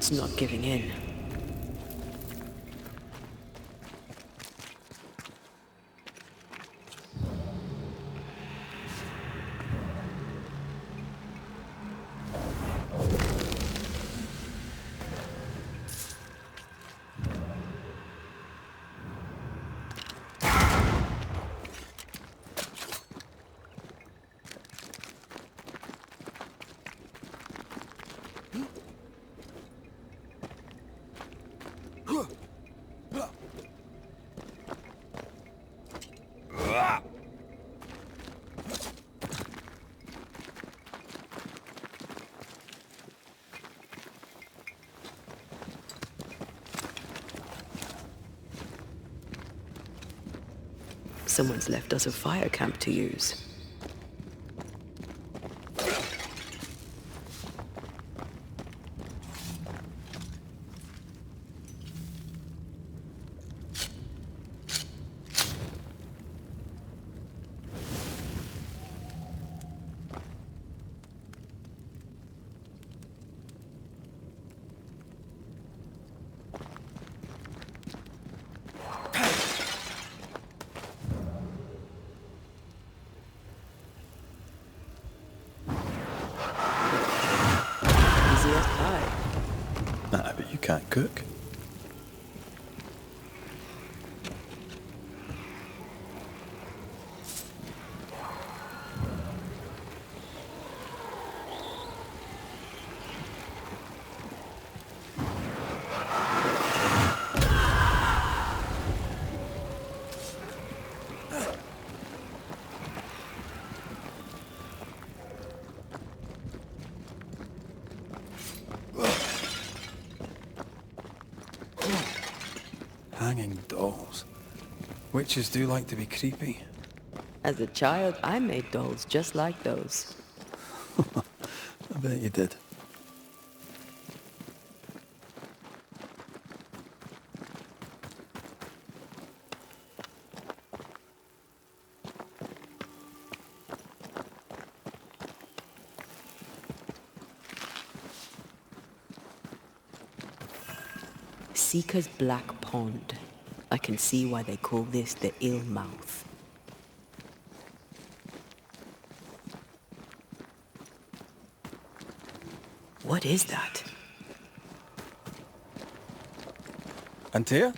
It's not giving in. Someone's left us a fire camp to use. Can't cook. Hanging dolls. Witches do like to be creepy. As a child, I made dolls just like those. I bet you did. Seeker's Black Pond. I can see why they call this the ill mouth. What is that? Antea?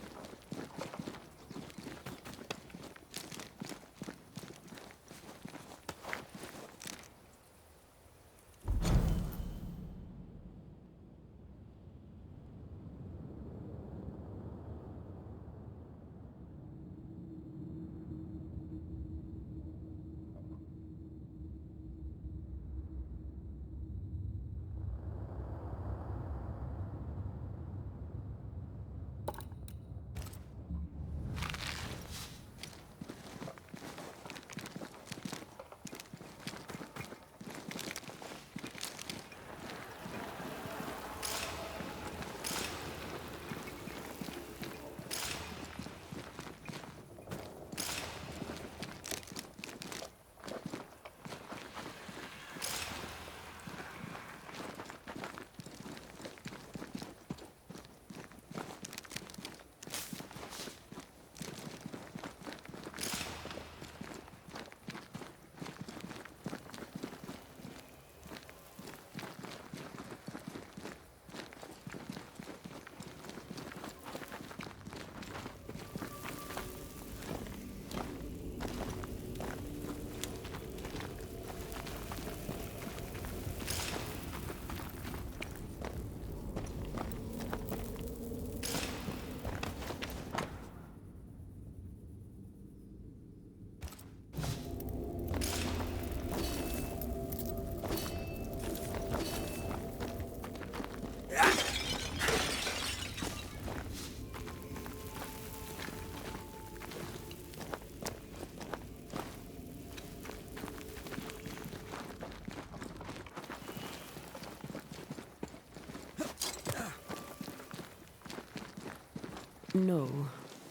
No,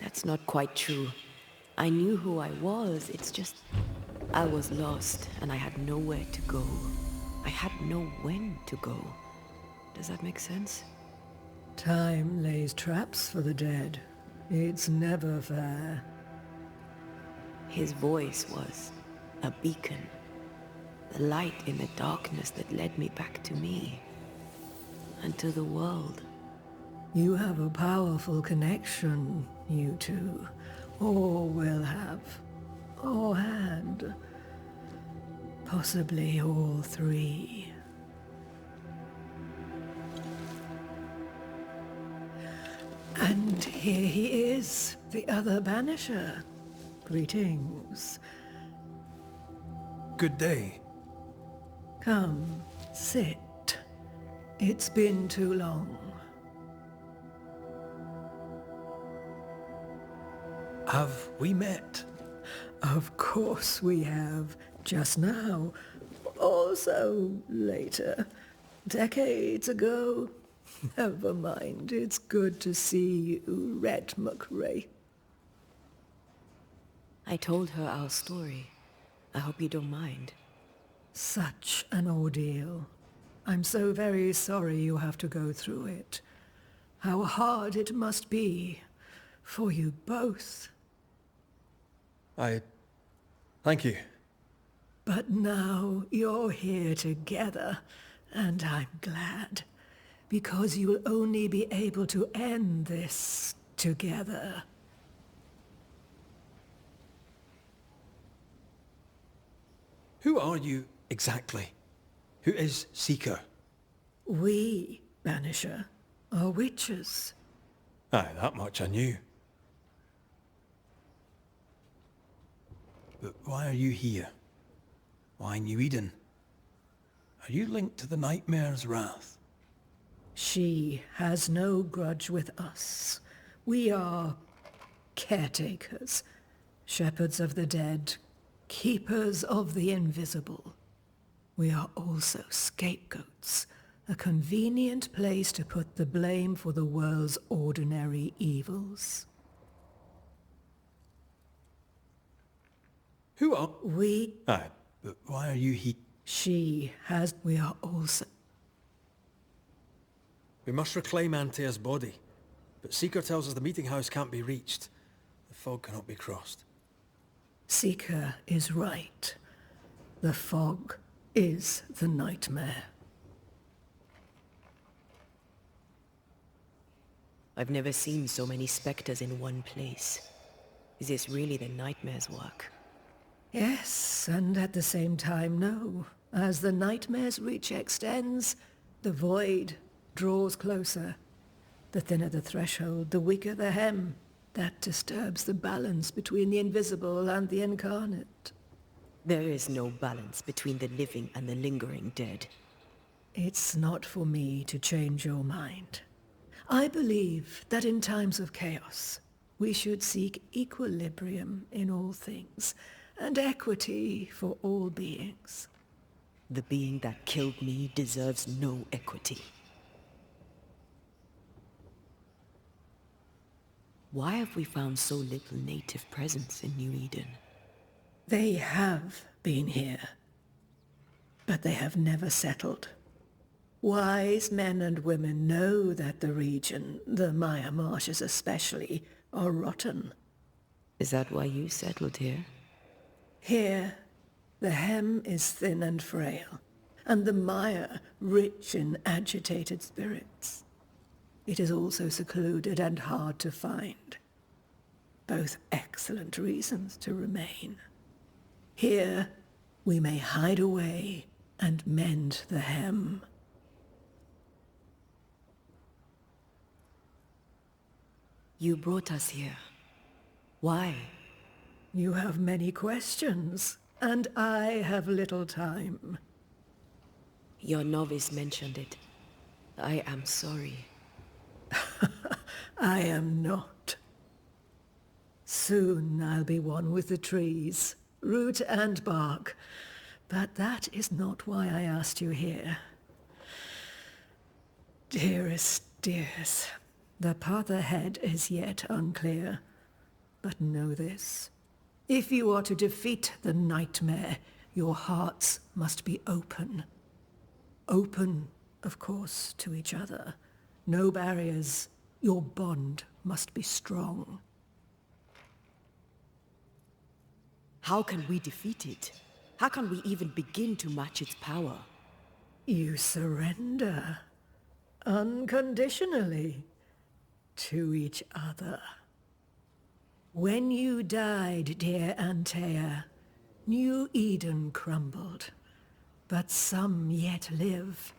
that's not quite true. I knew who I was, it's just... I was lost, and I had nowhere to go. I had no when to go. Does that make sense? Time lays traps for the dead. It's never fair. His voice was a beacon. The light in the darkness that led me back to me. And to the world. You have a powerful connection, you two. Or will have. Or had. Possibly all three. And here he is, the other Banisher. Greetings. Good day. Come, sit. It's been too long. Have we met? Of course we have. Just now. Also later. Decades ago. Never mind. It's good to see you, Reda Mak Рэйta. I told her our story. I hope you don't mind. Such an ordeal. I'm so very sorry you have to go through it. How hard it must be for you both. Thank you. But now you're here together, and I'm glad. Because you'll only be able to end this together. Who are you exactly? Who is Seeker? We, Banisher, are witches. Aye, that much I knew. But why are you here? Why New Eden? Are you linked to the Nightmare's wrath? She has no grudge with us. We are caretakers, shepherds of the dead, keepers of the invisible. We are also scapegoats, a convenient place to put the blame for the world's ordinary evils. Who are... We... Aye, but why are you here? She has... We are also... We must reclaim Antea's body, but Seeker tells us the meeting house can't be reached. The fog cannot be crossed. Seeker is right. The fog is the nightmare. I've never seen so many specters in one place. Is this really the nightmare's work? Yes, and at the same time, no. As the nightmare's reach extends, the void draws closer. The thinner the threshold, the weaker the hem. That disturbs the balance between the invisible and the incarnate. There is no balance between the living and the lingering dead. It's not for me to change your mind. I believe that in times of chaos, we should seek equilibrium in all things, and equity for all beings. The being that killed me deserves no equity. Why have we found so little native presence in New Eden? They have been here, but they have never settled. Wise men and women know that the region, the Maya marshes especially, are rotten. Is that why you settled here? Here, the hem is thin and frail, and the Maya rich in agitated spirits. It is also secluded and hard to find. Both excellent reasons to remain. Here, we may hide away and mend the hem. You brought us here. Why? You have many questions, and I have little time. Your novice mentioned it. I am sorry. I am not. Soon I'll be one with the trees, root and bark. But that is not why I asked you here. Dearest dears, the path ahead is yet unclear. But know this. If you are to defeat the nightmare, your hearts must be open. Open, of course, to each other, No barriers. Your bond must be strong. How can we defeat it? How can we even begin to match its power? You surrender unconditionally to each other. When you died, dear Antea, New Eden crumbled, but some yet live.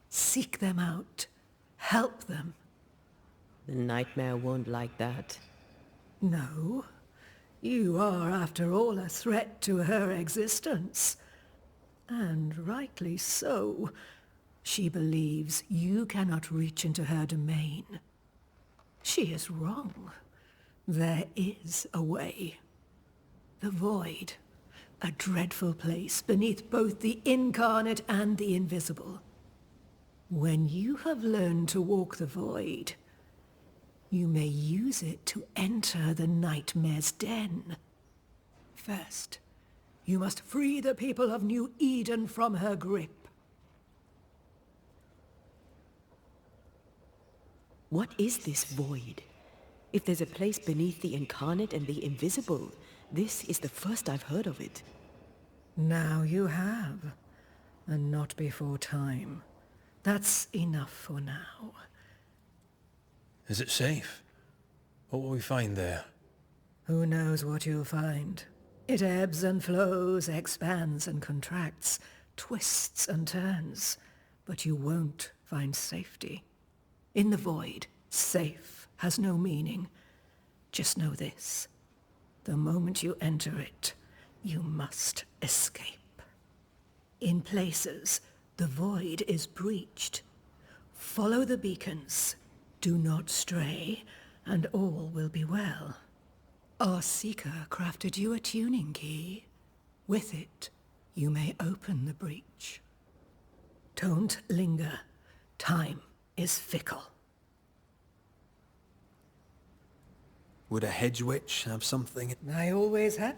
Seek them out. Help them. The nightmare won't like that. No. You are, after all, a threat to her existence. And rightly so. She believes you cannot reach into her domain. She is wrong. There is a way. The void. A dreadful place beneath both the incarnate and the invisible. When you have learned to walk the void, you may use it to enter the nightmare's den. First, you must free the people of New Eden from her grip. What is this void? If there's a place beneath the incarnate and the invisible, this is the first I've heard of it. Now you have, and not before time. That's enough for now. Is it safe? What will we find there? Who knows what you'll find? It ebbs and flows, expands and contracts, twists and turns. But you won't find safety. In the void, safe has no meaning. Just know this. The moment you enter it, you must escape. In places, the void is breached. Follow the beacons. Do not stray, and all will be well. Our seeker crafted you a tuning key. With it, you may open the breach. Don't linger. Time is fickle. Would a hedge witch have something? I always have.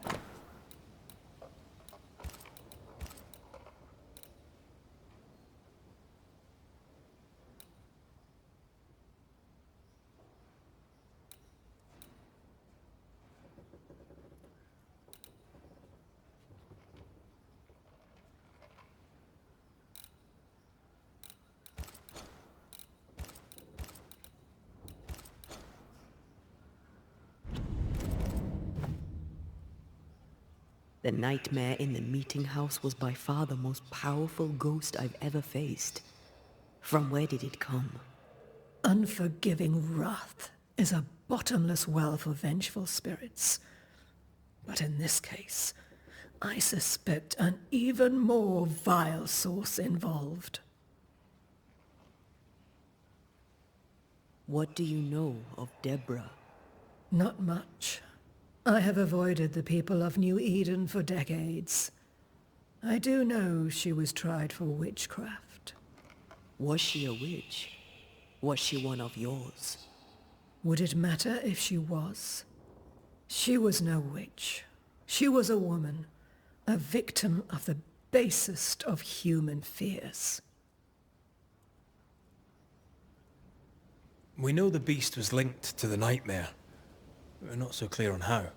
The nightmare in the meeting house was by far the most powerful ghost I've ever faced. From where did it come? Unforgiving wrath is a bottomless well for vengeful spirits. But in this case, I suspect an even more vile source involved. What do you know of Deborah? Not much. I have avoided the people of New Eden for decades. I do know she was tried for witchcraft. Was she a witch? Was she one of yours? Would it matter if she was? She was no witch. She was a woman, a victim of the basest of human fears. We know the beast was linked to the nightmare. We're not so clear on how.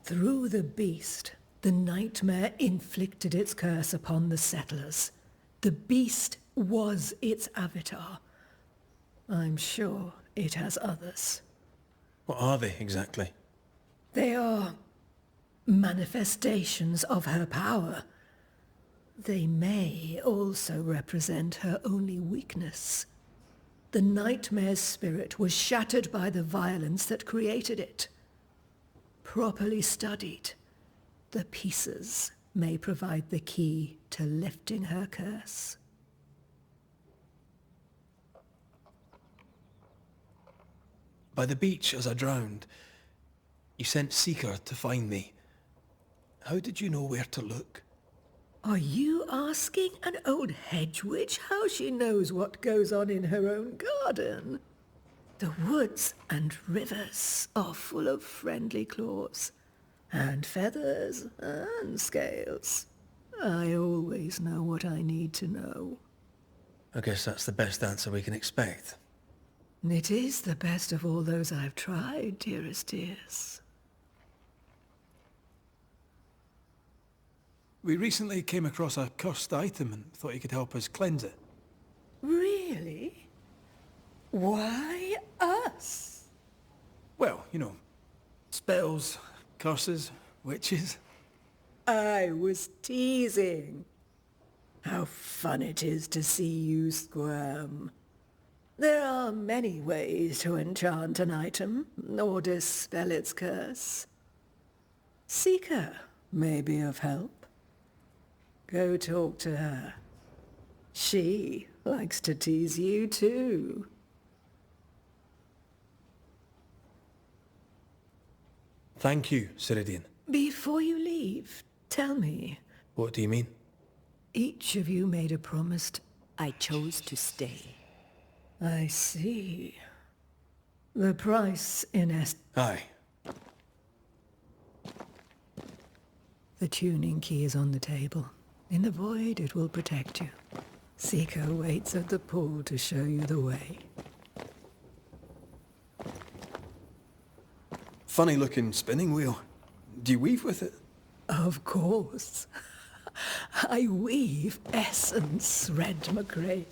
Through the beast, the nightmare inflicted its curse upon the settlers. The beast was its avatar. I'm sure it has others. What are they exactly? They are manifestations of her power. They may also represent her only weakness. The nightmare's spirit was shattered by the violence that created it. Properly studied, the pieces may provide the key to lifting her curse. By the beach as I drowned, you sent Seeker to find me. How did you know where to look? Are you asking an old hedge witch how she knows what goes on in her own garden? The woods and rivers are full of friendly claws, and feathers and scales. I always know what I need to know. I guess that's the best answer we can expect. It is the best of all those I've tried, dearest dears. We recently came across a cursed item and thought you could help us cleanse it. Really? Why us? Well, you know, spells, curses, witches. I was teasing. How fun it is to see you squirm. There are many ways to enchant an item, or dispel its curse. Seeker may be of help. Go talk to her. She likes to tease you too. Thank you, Ceridian. Before you leave, tell me, What do you mean? each of you made a promise to... I chose to stay. I see. The price in Aye. The tuning key is on the table. In the void, it will protect you. Seeker waits at the pool to show you the way. Funny looking spinning wheel. Do you weave with it? Of course. I weave essence, Reda Mak Рэйta.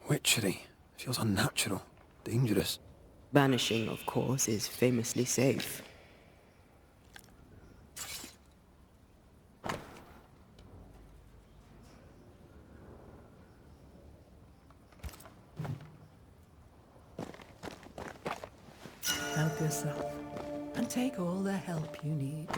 Witchery. Feels unnatural. Dangerous. Banishing, of course, is famously safe. Help yourself, and take all the help you need.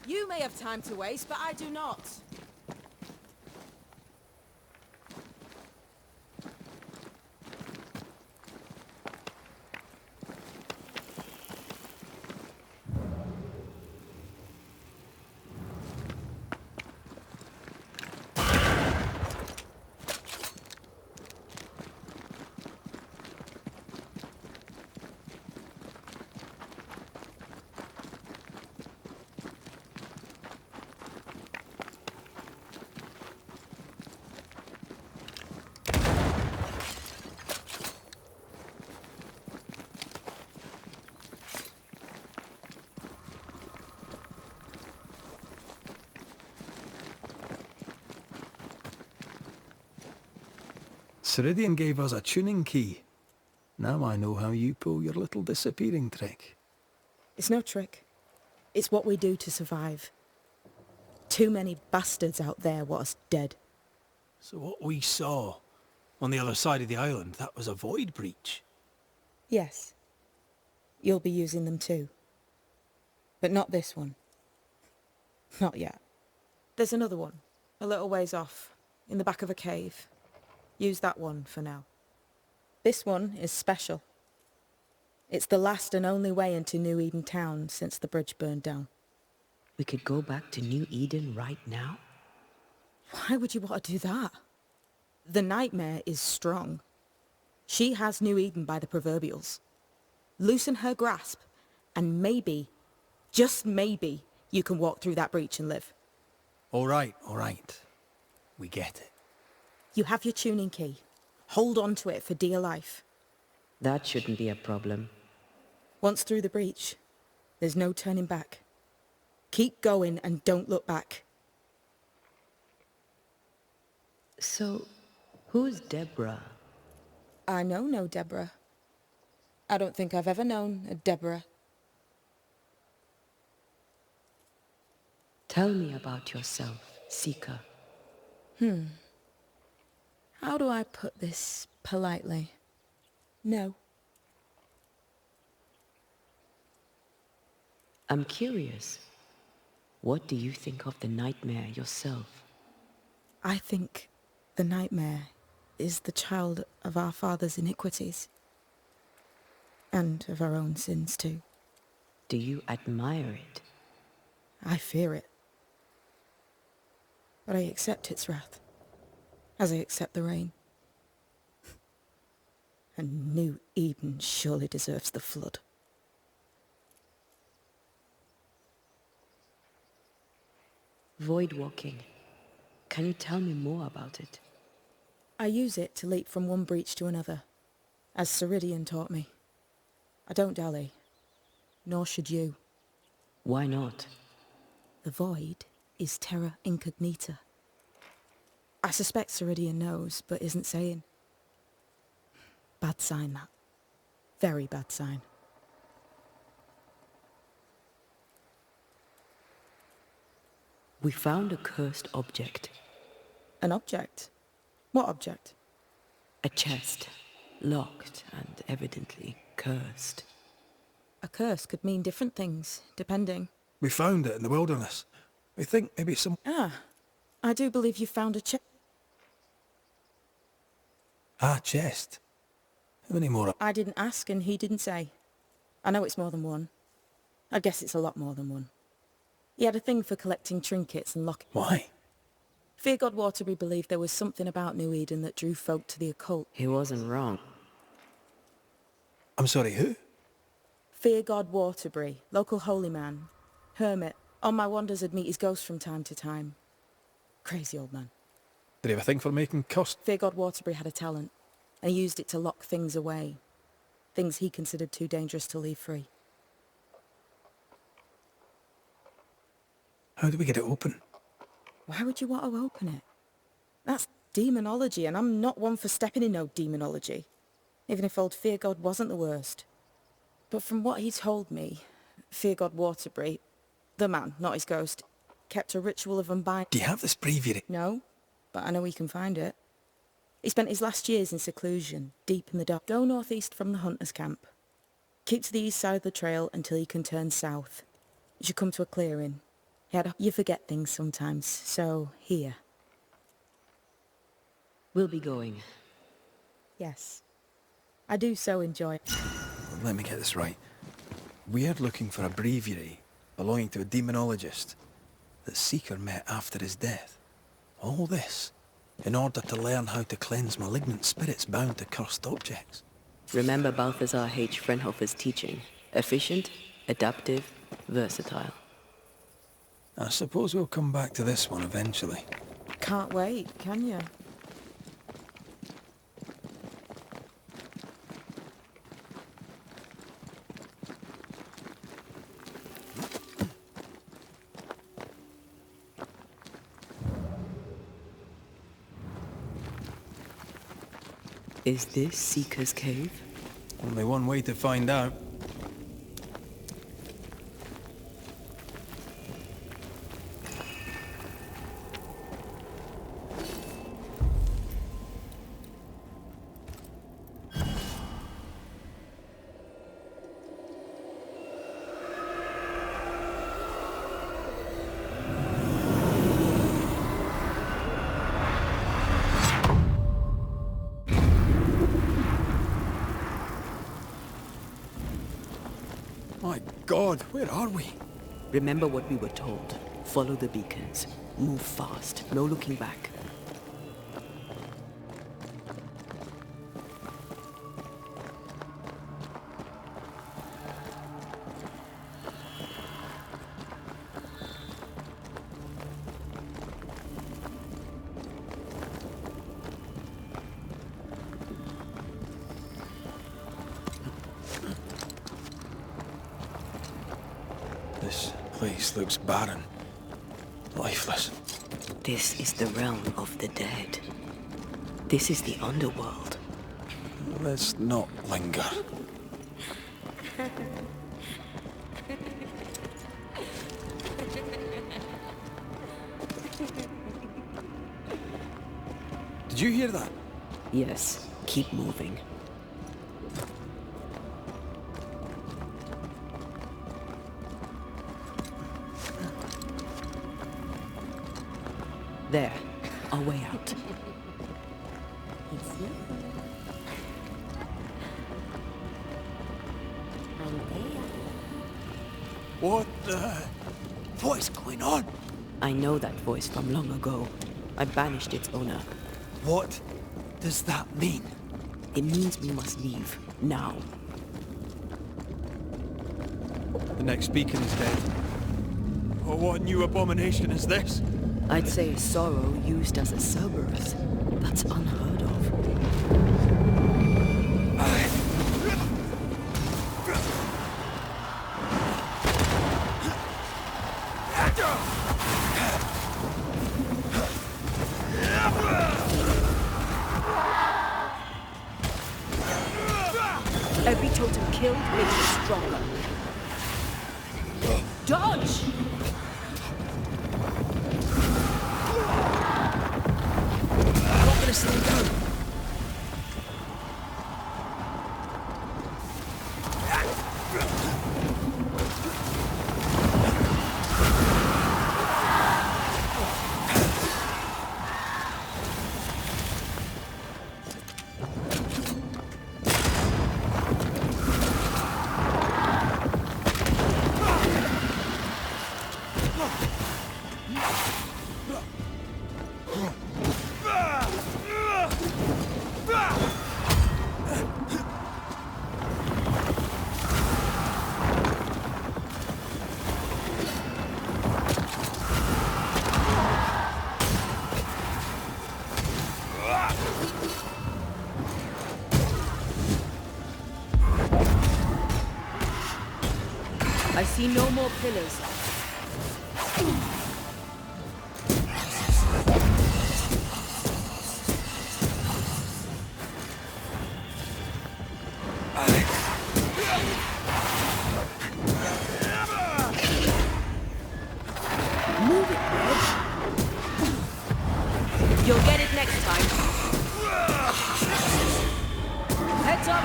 You may have time to waste, but I do not. Ceridian gave us a tuning key. Now I know how you pull your little disappearing trick. It's no trick. It's what we do to survive. Too many bastards out there want us dead. So what we saw on the other side of the island, that was a void breach. Yes. You'll be using them too. But not this one. Not yet. There's another one, a little ways off, in the back of a cave. Use that one for now. This one is special. It's the last and only way into New Eden town since the bridge burned down. We could go back to New Eden right now? Why would you want to do that? The nightmare is strong. She has New Eden by the proverbials. Loosen her grasp, and maybe, just maybe, you can walk through that breach and live. All right. We get it. You have your tuning key. Hold on to it for dear life. That shouldn't be a problem. Once through the breach, there's no turning back. Keep going and don't look back. So, who's Deborah? I know no Deborah. I don't think I've ever known a Deborah. Tell me about yourself, Seeker. How do I put this politely? No. I'm curious. What do you think of the nightmare yourself? I think the nightmare is the child of our father's iniquities. And of our own sins too. Do you admire it? I fear it. But I accept its wrath, as I accept the rain. And New Eden surely deserves the flood. Void walking. Can you tell me more about it? I use it to leap from one breach to another, as Ceridian taught me. I don't dally, nor should you. Why not? The void is terra incognita. I suspect Ceridian knows, but isn't saying. Bad sign, that. Very bad sign. We found a cursed object. An object? What object? A chest. Locked and evidently cursed. A curse could mean different things, depending. We found it in the wilderness. We think maybe some... I do believe you found a chest. Ah, chest. How many more? I didn't ask and he didn't say. I know it's more than one. I guess it's a lot more than one. He had a thing for collecting trinkets and locking... Why? Fear God Waterbury believed there was something about New Eden that drew folk to the occult. He wasn't wrong. I'm sorry, who? Fear God Waterbury, local holy man, hermit. On my wanders I'd meet his ghost from time to time. Crazy old man. Did he have a thing for making cost? Fear God Waterbury had a talent, and he used it to lock things away. Things he considered too dangerous to leave free. How do we get it open? Why would you want to open it? That's demonology, and I'm not one for stepping in no demonology. Even if old Fear God wasn't the worst. But from what he told me, Fear God Waterbury, the man, not his ghost, kept a ritual of unbinding. Do you have this breviary? No, but I know he can find it. He spent his last years in seclusion, deep in the dark. Go northeast from the hunter's camp. Keep to the east side of the trail until you can turn south. You should come to a clearing. You forget things sometimes, so here. We'll be going. Yes. I do so enjoy it. Let me get this right. We're looking for a breviary belonging to a demonologist that Seeker met after his death. All this in order to learn how to cleanse malignant spirits bound to cursed objects. Remember Balthazar H. Frenhofer's teaching. Efficient, adaptive, versatile. I suppose we'll come back to this one eventually. Can't wait, can you? Is this Seeker's Cave? Only one way to find out. My God, where are we? Remember what we were told. Follow the beacons. Move fast. No looking back. This place looks barren, lifeless. This is the realm of the dead. This is the underworld. Let's not linger. Did you hear that? Yes, keep moving. There, our way out. What is going on? I know that voice from long ago. I banished its owner. What does that mean? It means we must leave, now. The next beacon is dead. Oh, what new abomination is this? I'd say a sorrow used as a Cerberus. That's unheard of. Every totem killed makes it stronger. Dodge! I'm not gonna slow down. I see no more pillars. Move it, Red. You'll get it next time. Heads up!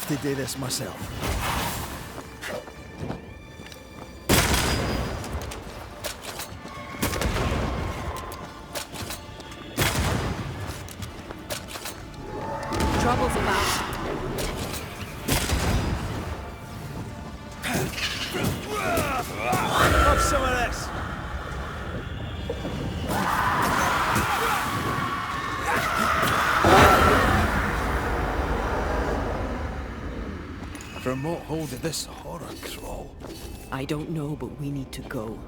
To do this myself. Trouble's about. Have some of this. From what hole did this horror crawl? I don't know, but we need to go.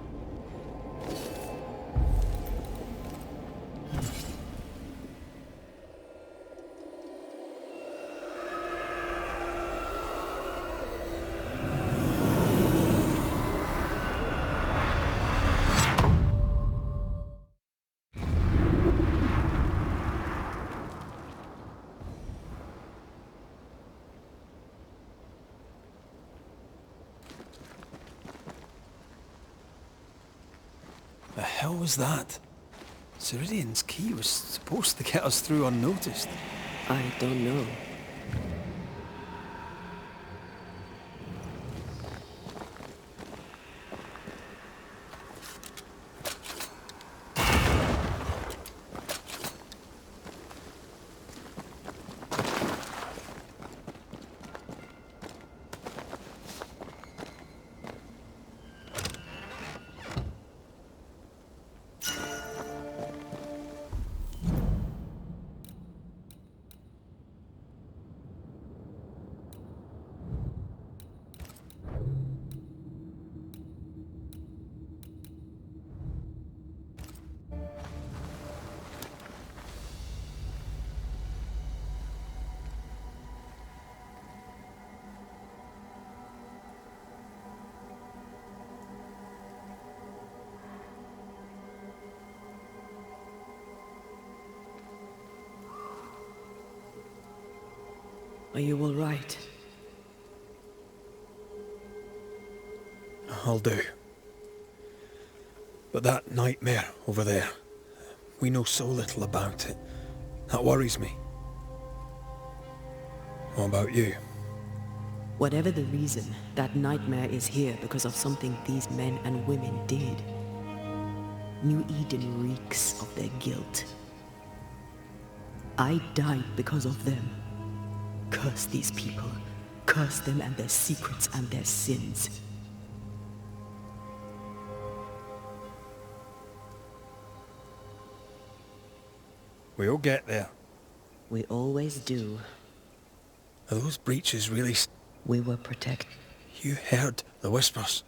The hell was that? Ceridian's key was supposed to get us through unnoticed. I don't know. Are you all right? I'll do. But that nightmare over there, we know so little about it. That worries me. What about you? Whatever the reason, that nightmare is here because of something these men and women did. New Eden reeks of their guilt. I died because of them. Curse these people. Curse them and their secrets and their sins. We'll get there. We always do. Are those breaches really... We were protected. You heard the whispers.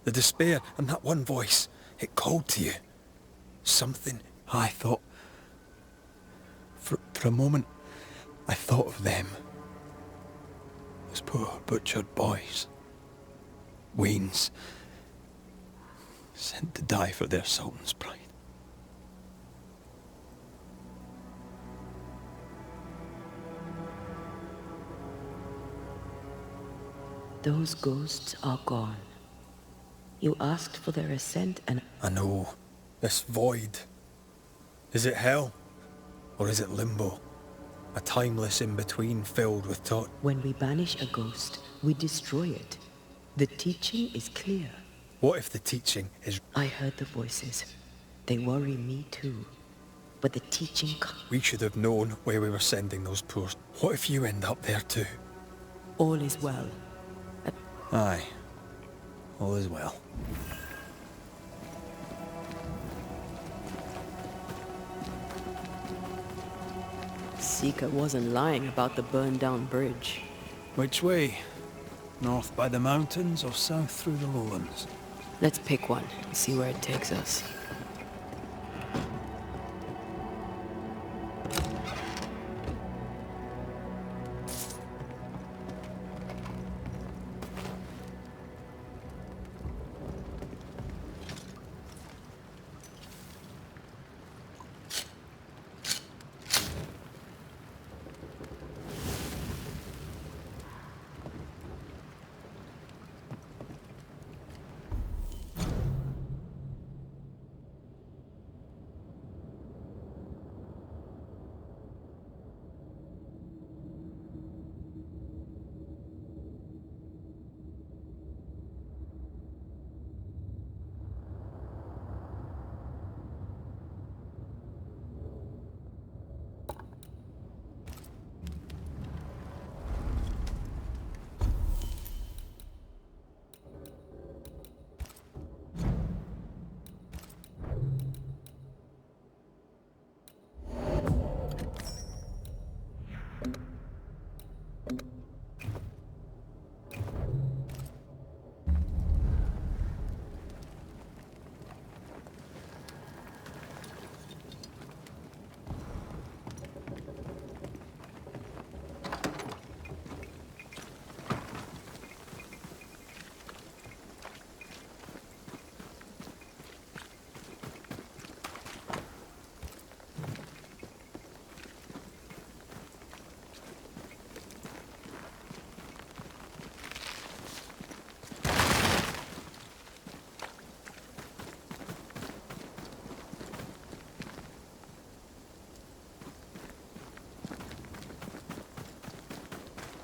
The despair and that one voice. It called to you. Something I thought... For a moment, I thought of them. Those poor butchered boys. Weans. Sent to die for their sultan's pride. Those ghosts are gone. You asked for their ascent and... I know. This void. Is it hell? Or is it limbo? A timeless in-between filled with thought. When we banish a ghost, we destroy it. The teaching is clear. What if the teaching is... I heard the voices. They worry me too. But the teaching... We should have known where we were sending those poor... What if you end up there too? All is well. Aye. All is well. Seeker wasn't lying about the burned-down bridge. Which way? North by the mountains or south through the lowlands? Let's pick one and see where it takes us.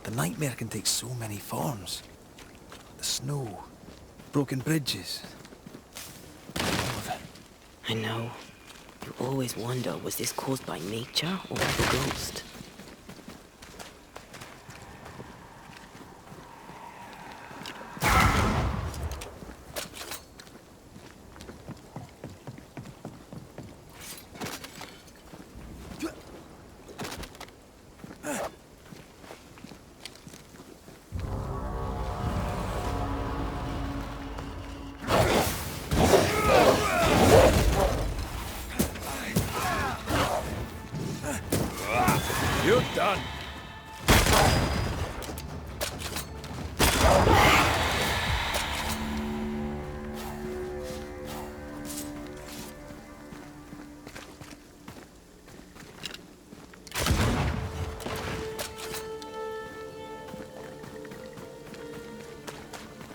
The nightmare can take so many forms. The snow, broken bridges, all of it. I know. You always wonder, was this caused by nature or the ghost? You're done.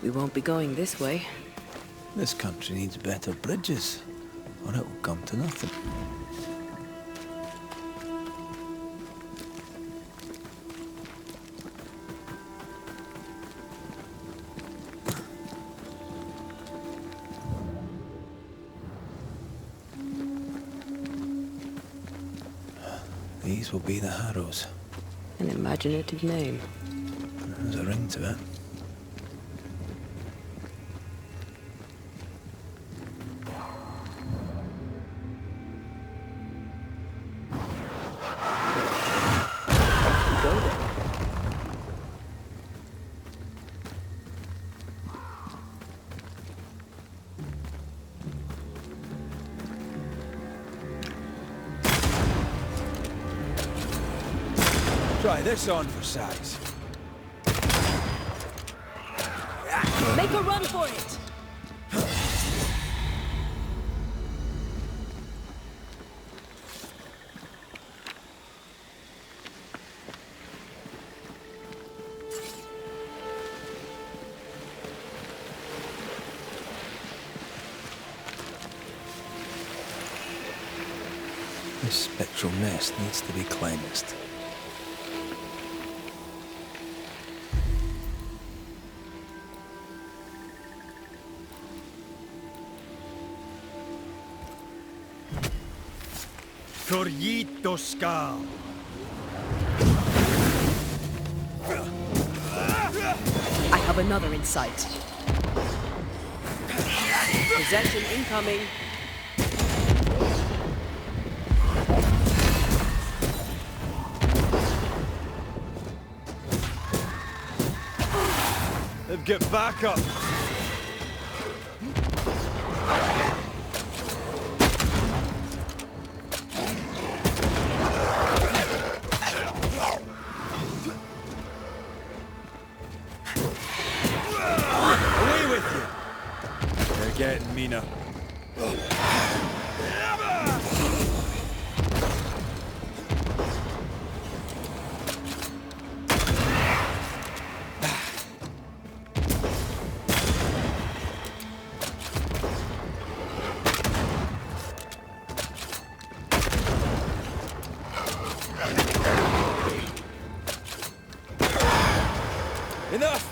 We won't be going this way. This country needs better bridges, or it will come to nothing. These will be the Harrows. An imaginative name. There's a ring to it. Go there. Try this on for size. Make a run for it! This spectral mist needs to be cleansed. Corrito Skal. I have another in sight. Possession incoming. They've got backup. Away with you. They're getting meaner. Enough!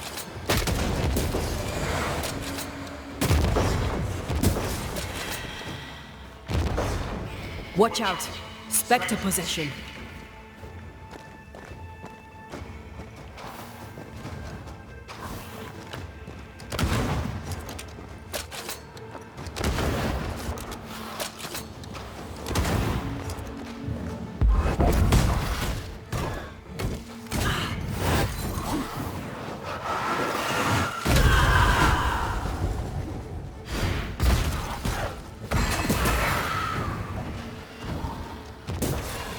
Watch out! Spectre possession.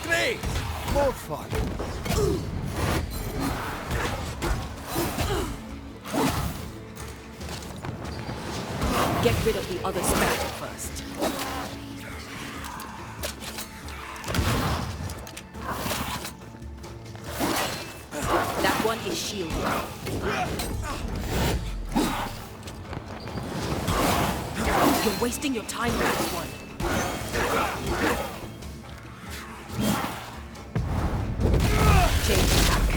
Great! More fun. Get rid of the other spectre first. That one is shielded. You're wasting your time with this one. Change tack.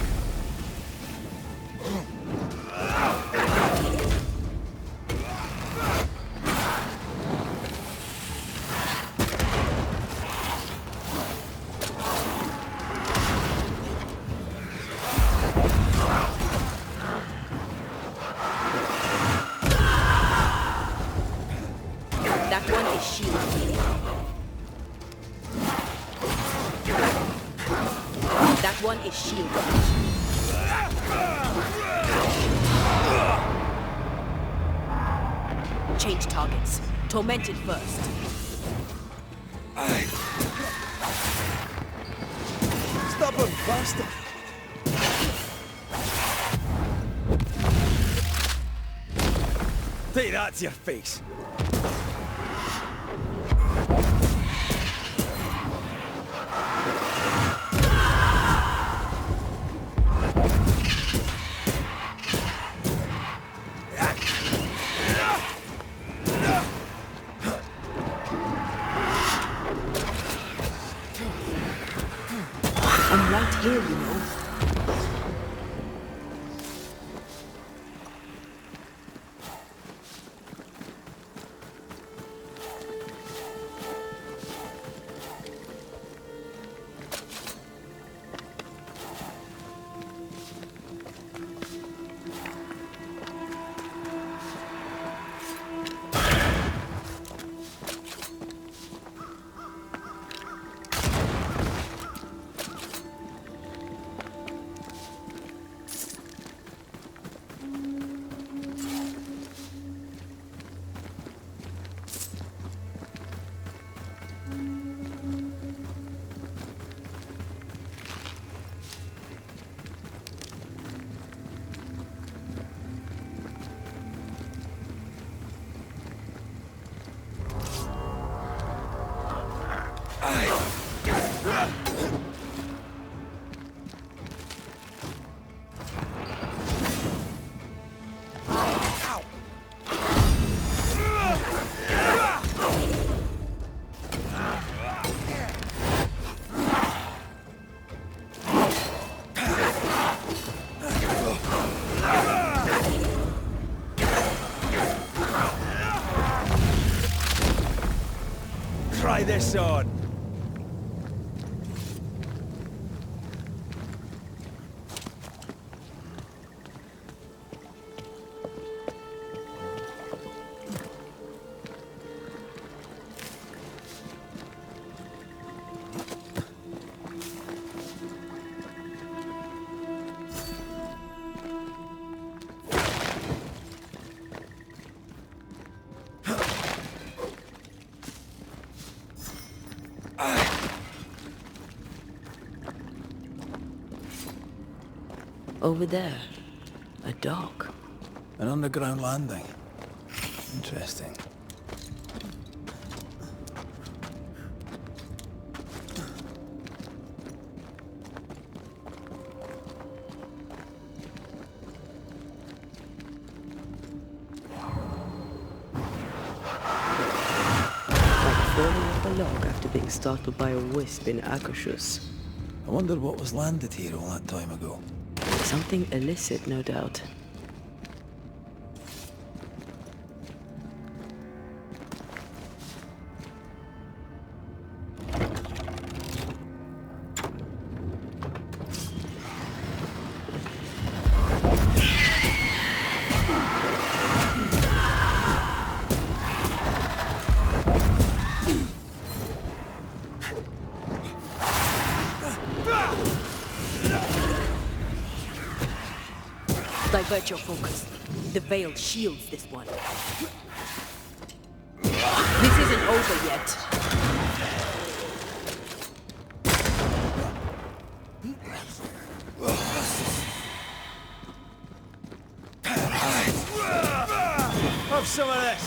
That one is shielded. That one is shielded. Change targets. Tormented first. Stubborn bastard. Take that to your face. I'm right here, you know. Try this on. Over there, a dock. An underground landing. Interesting. Like falling off a log after being startled by a wisp in Akershus. I wonder what was landed here all that time ago. Something illicit, no doubt. Divert your focus. The veil shields this one. This isn't over yet. Have some of this!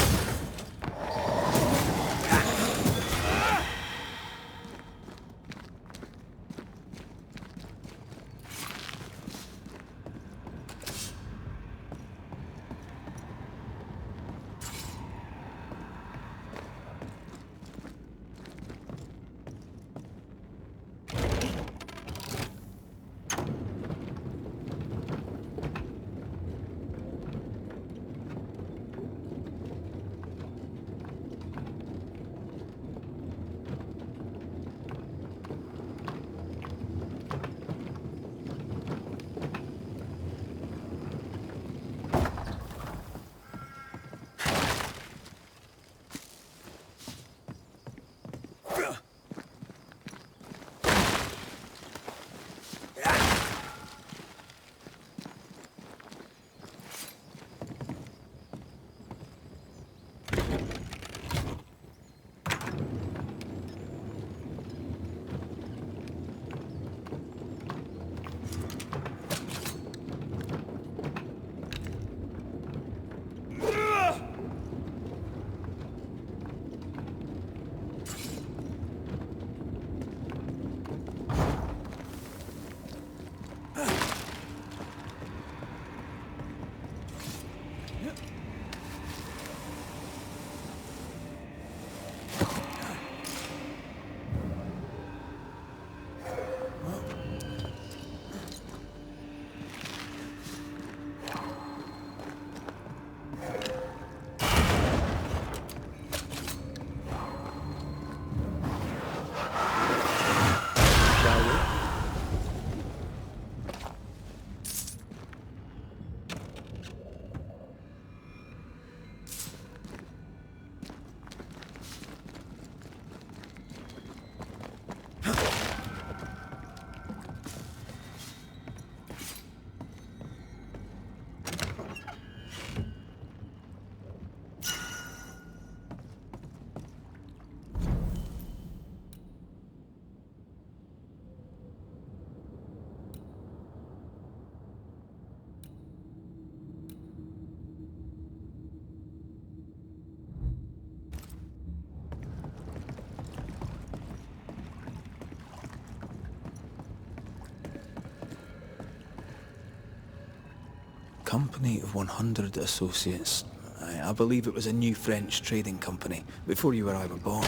Company of 100 Associates. I believe it was a new French trading company, before you or I were born.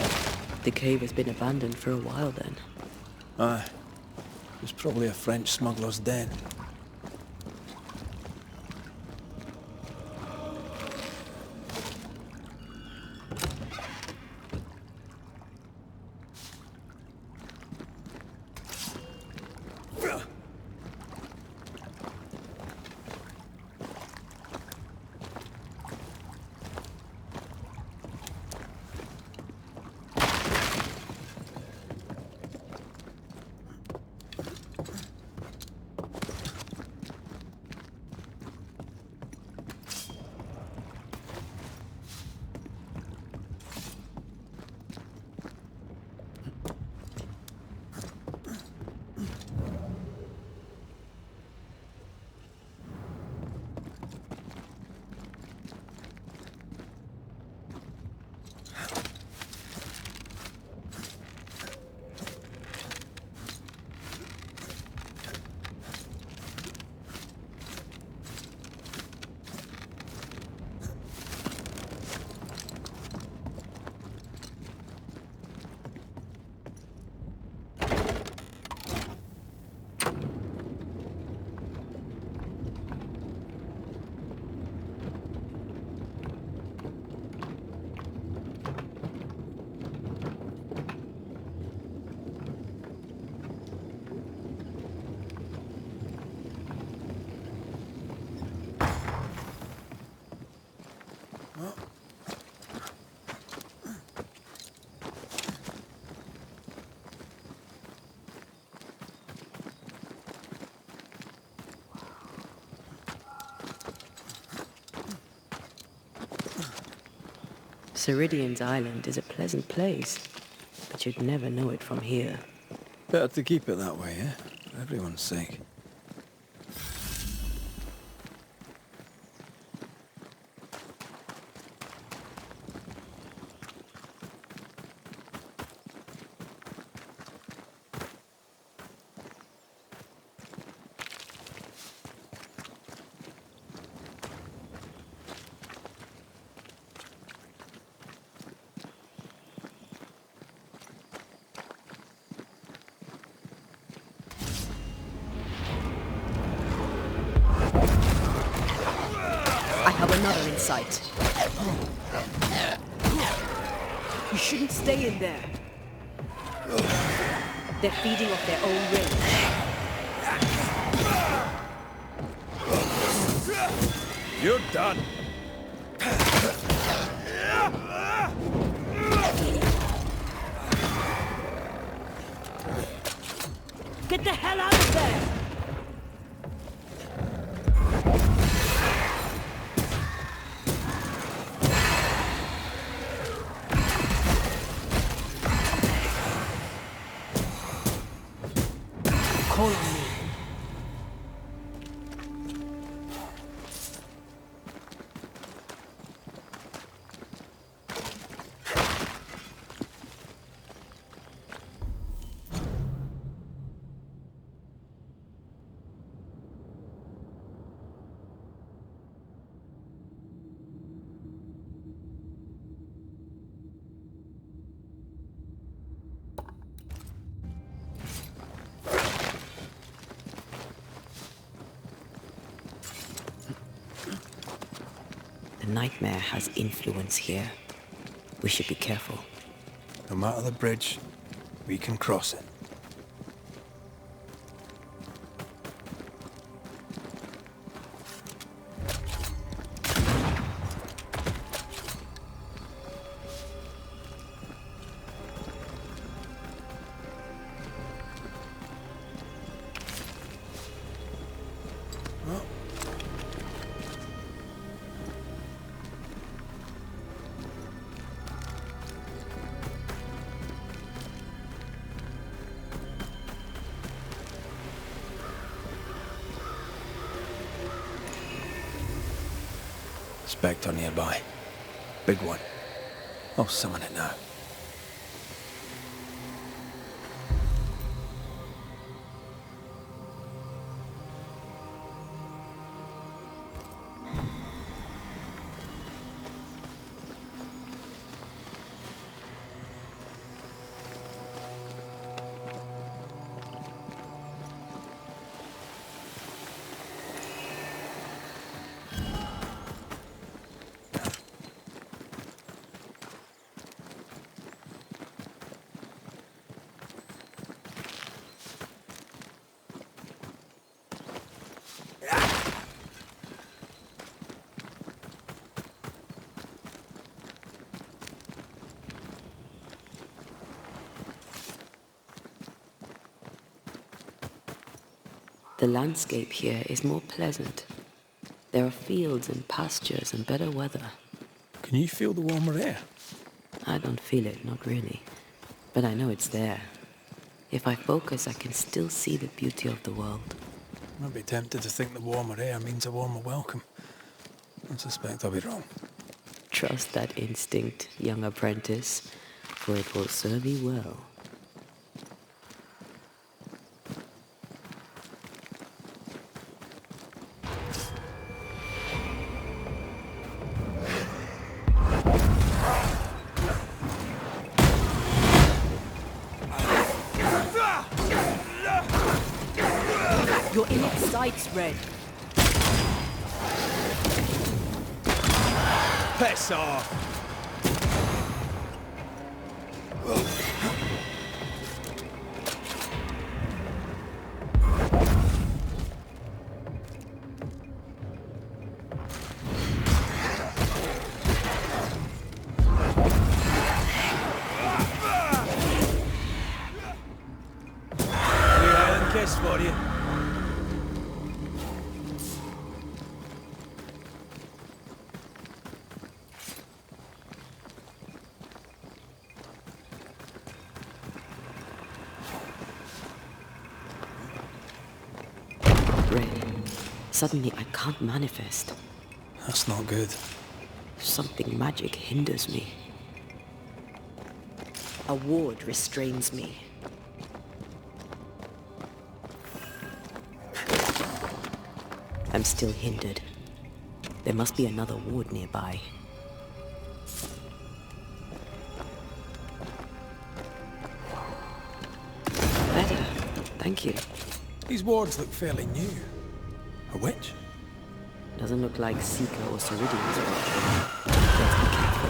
The cave has been abandoned for a while then. Aye. It was probably a French smuggler's den. Ceridian's island is a pleasant place, but you'd never know it from here. Better to keep it that way, eh? For everyone's sake. I have another in sight. You shouldn't stay in there. They're feeding off their own rage. You're done. Get the hell out of there! Call on me. The nightmare has influence here. We should be careful. No matter the bridge, we can cross it. Spectre nearby. Big one. I'll summon it now. The landscape here is more pleasant. There are fields and pastures and better weather. Can you feel the warmer air? I don't feel it, not really. But I know it's there. If I focus, I can still see the beauty of the world. I'd be tempted to think the warmer air means a warmer welcome. I suspect I'll be wrong. Trust that instinct, young apprentice, for it will serve you well. You're in its sights, Red. Piss off! Kiss for you. Red, suddenly I can't manifest. That's not good. Something magic hinders me. A ward restrains me. I'm still hindered. There must be another ward nearby. Better. Thank you. These wards look fairly new. A witch? Doesn't look like Seeker or Ceridian's watch. Let's be careful.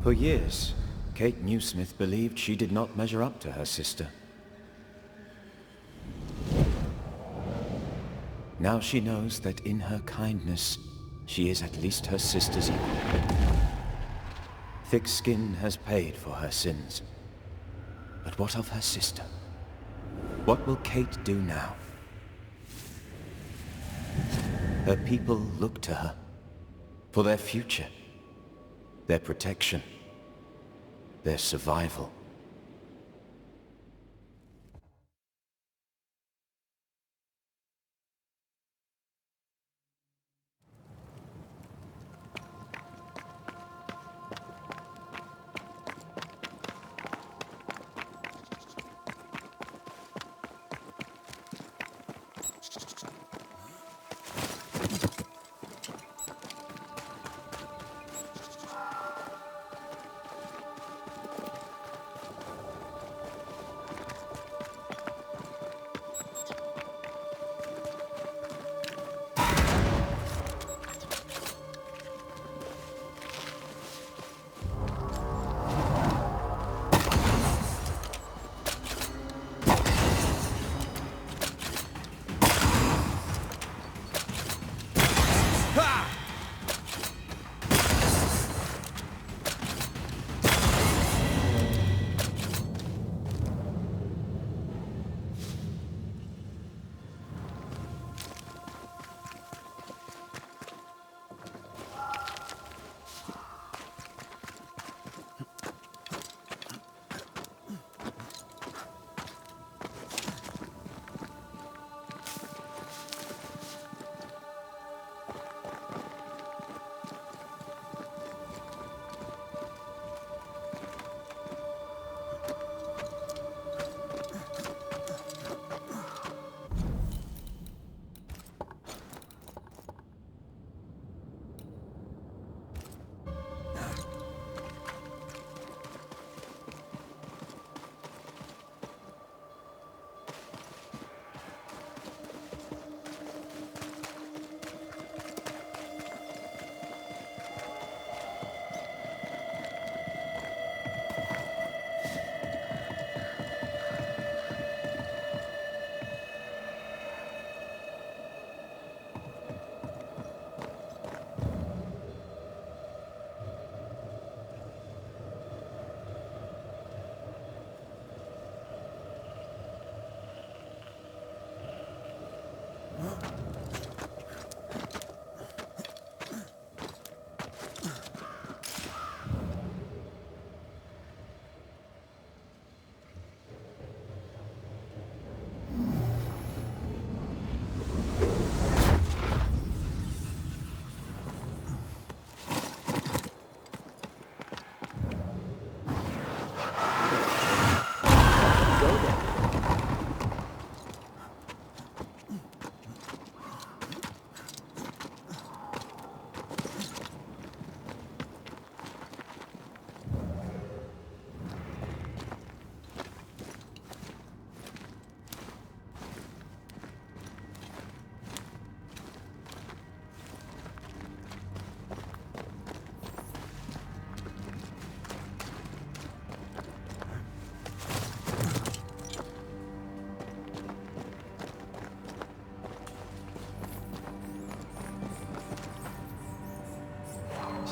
For years, Kate Newsmith believed she did not measure up to her sister. Now she knows that in her kindness, she is at least her sister's equal. Thick skin has paid for her sins. But what of her sister? What will Kate do now? Her people look to her for their future, their protection, their survival.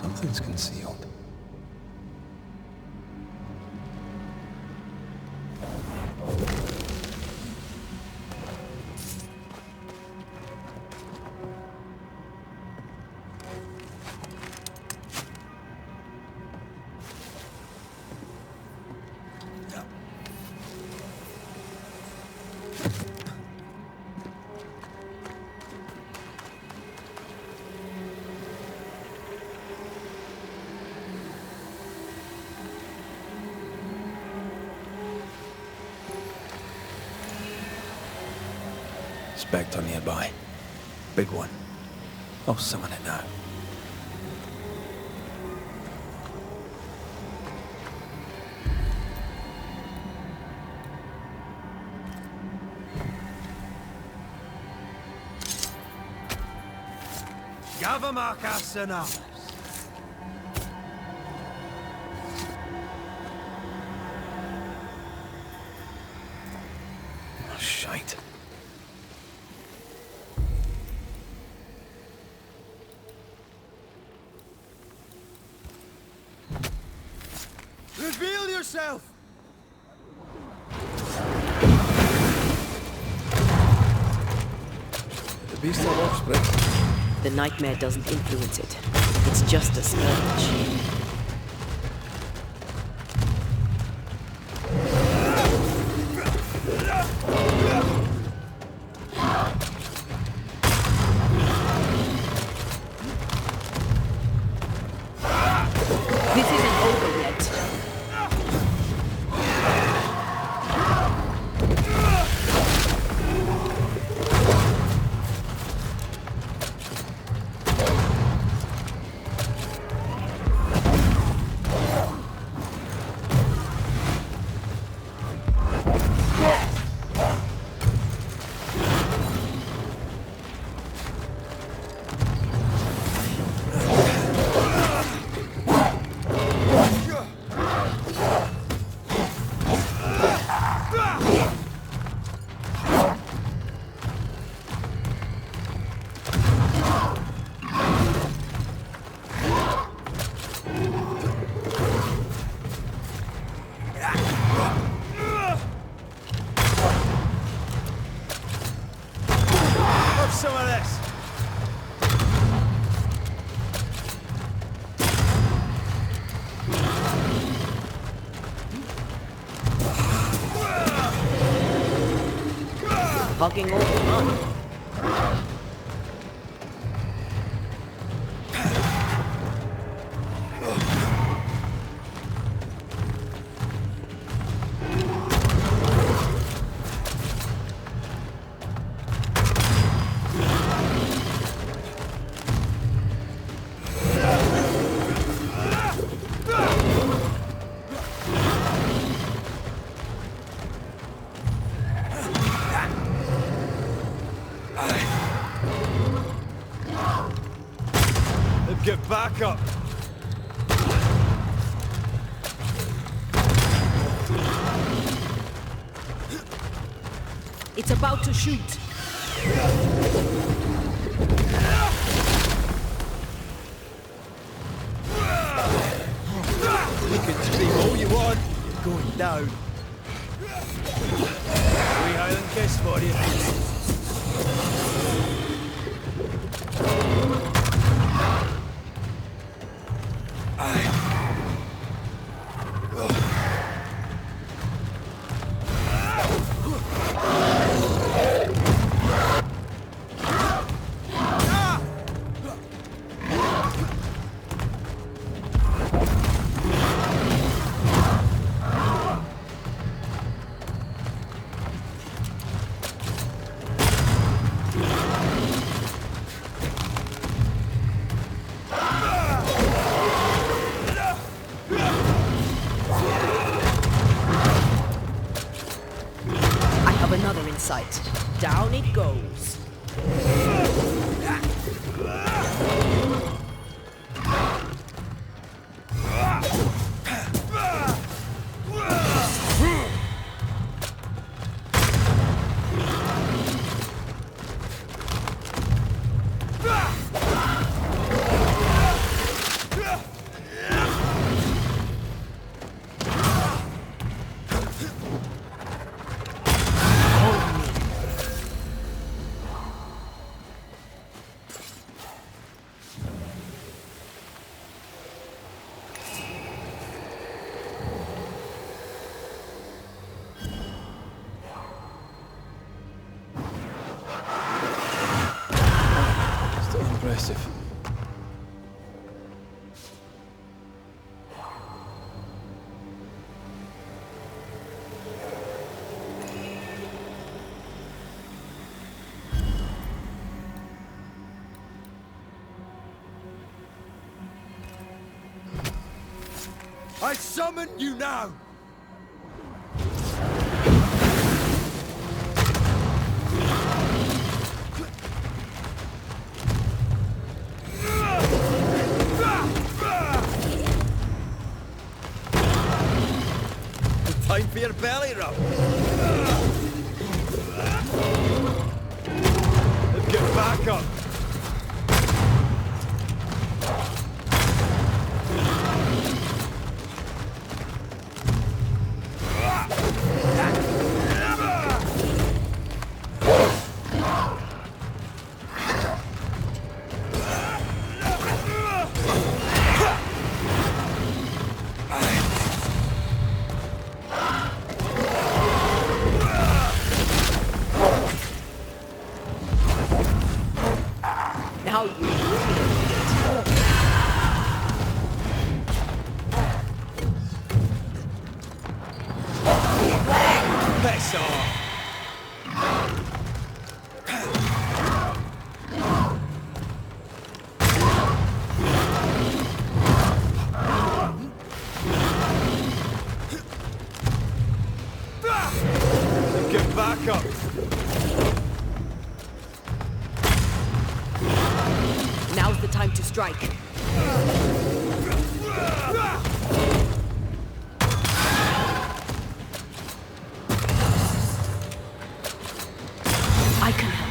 Something's concealed. Spectre nearby. Big one. I'll summon it now. Gavamakasana. Oh, shite. Reveal yourself! The beast of offspring. The nightmare doesn't influence it. It's just a scourge. This isn't over yet. Some of this. Hogging all the fun. Get back up. It's about to shoot. You can scream all you want. You're going down. Wee Highland kiss for you. Another in sight. Down it goes. impressive. I summon you now! Time for your belly rub! Get back up! Now you Piss off! Get back up! Now's the time to strike. I can help.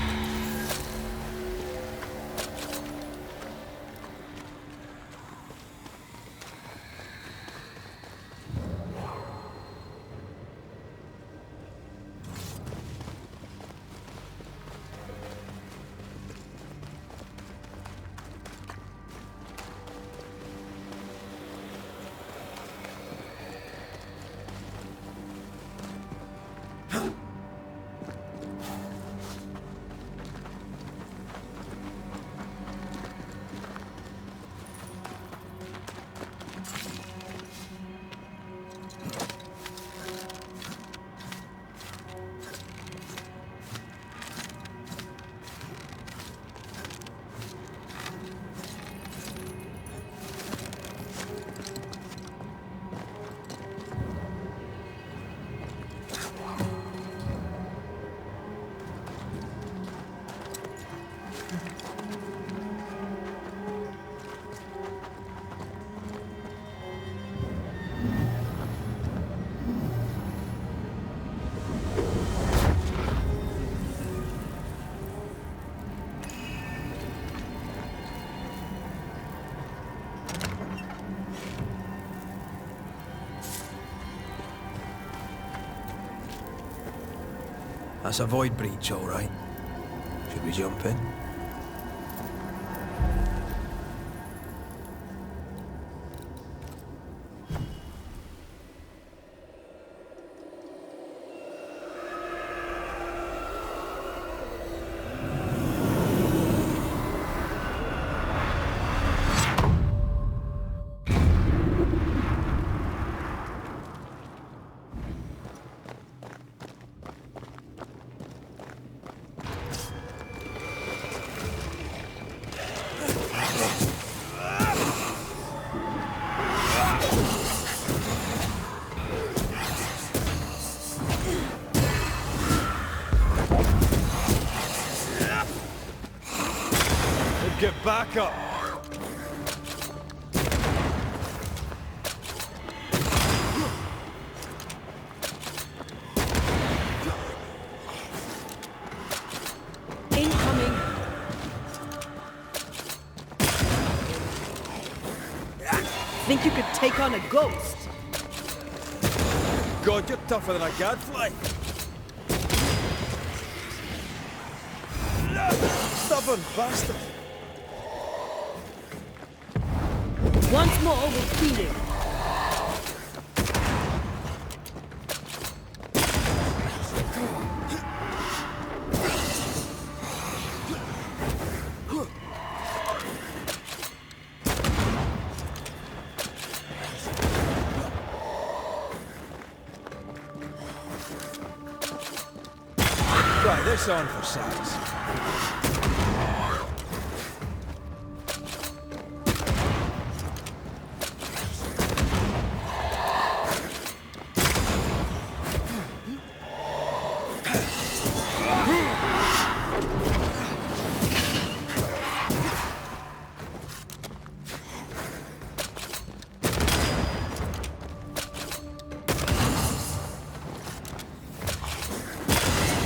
That's a void breach, all right. Should we jump in? Get back up! Incoming. Think you could take on a ghost? God, you're tougher than a gadfly! Stubborn bastard! Once more with feeling. this on for size.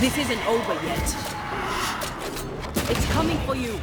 This isn't over yet. It's coming for you.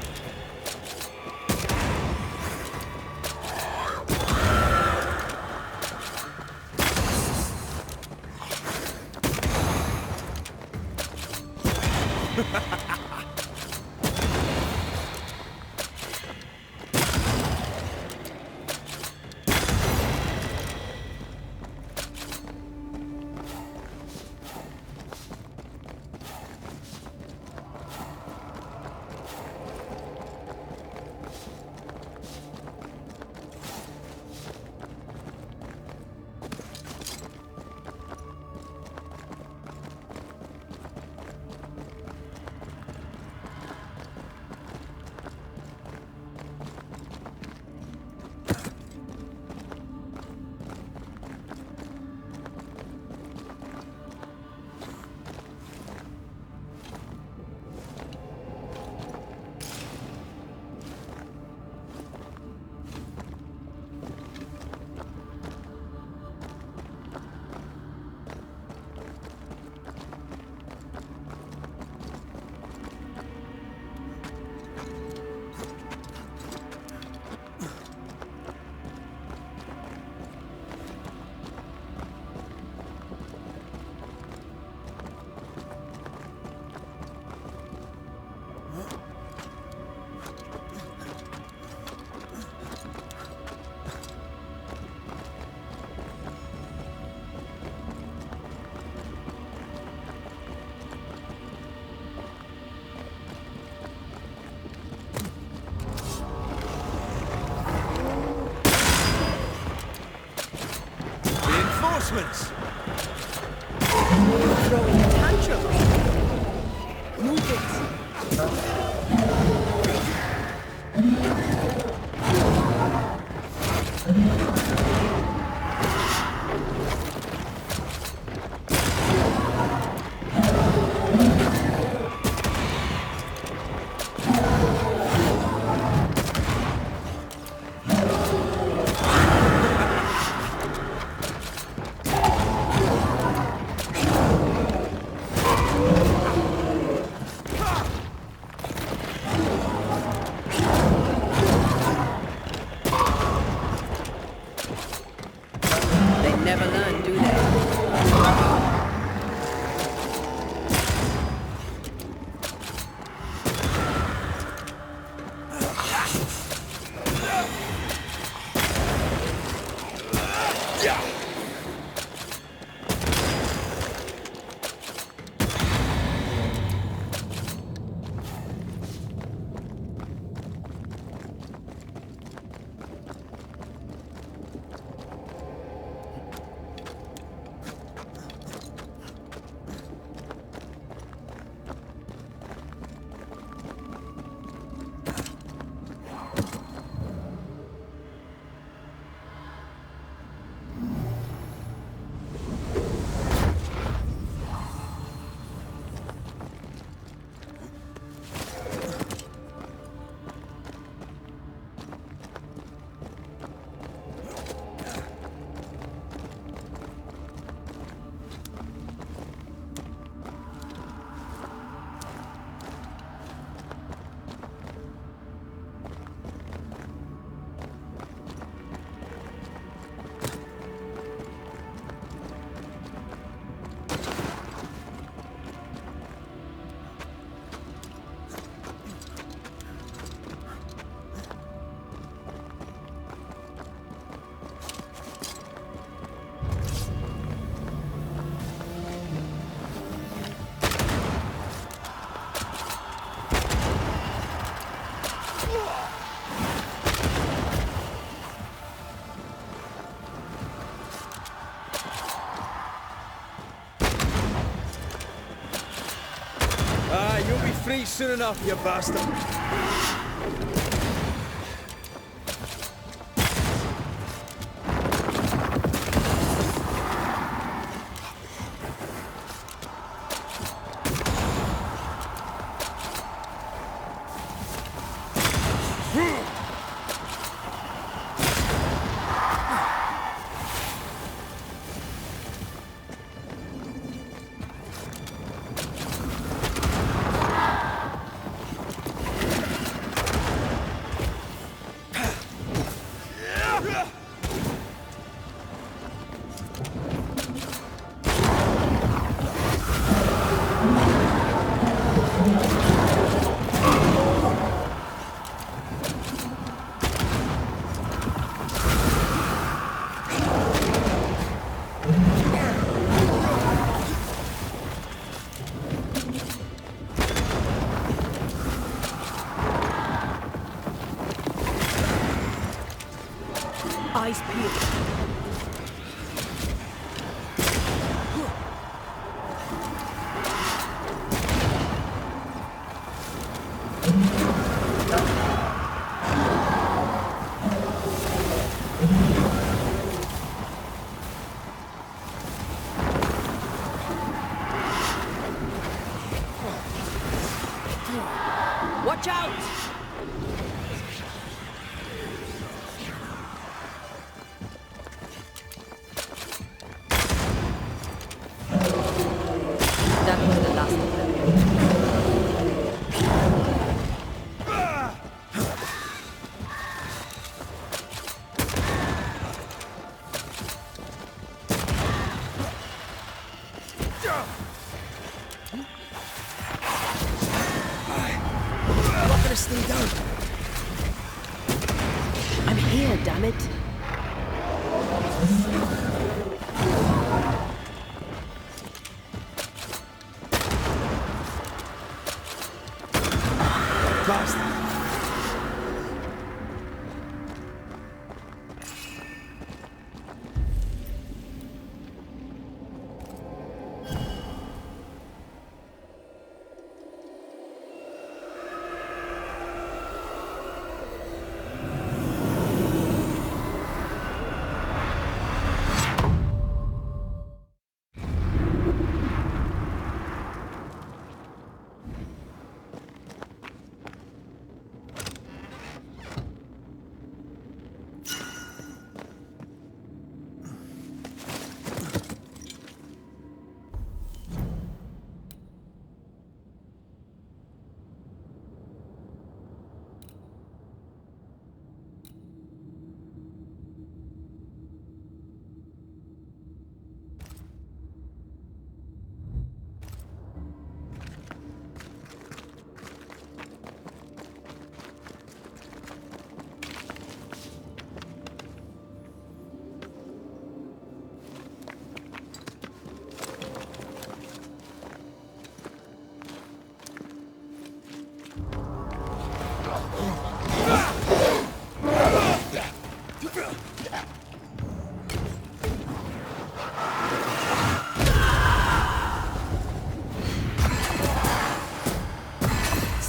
Reinforcements! Throwing a tantrum. Move it. Never learn, do they? be soon enough, you bastard. Eyes peeled. Watch out! That was the last of them. I'm not gonna stay down. I'm here, damn it. Bastard.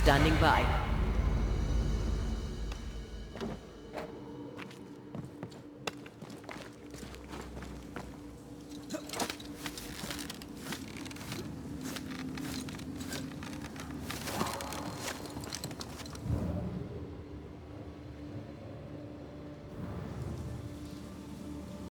Standing by.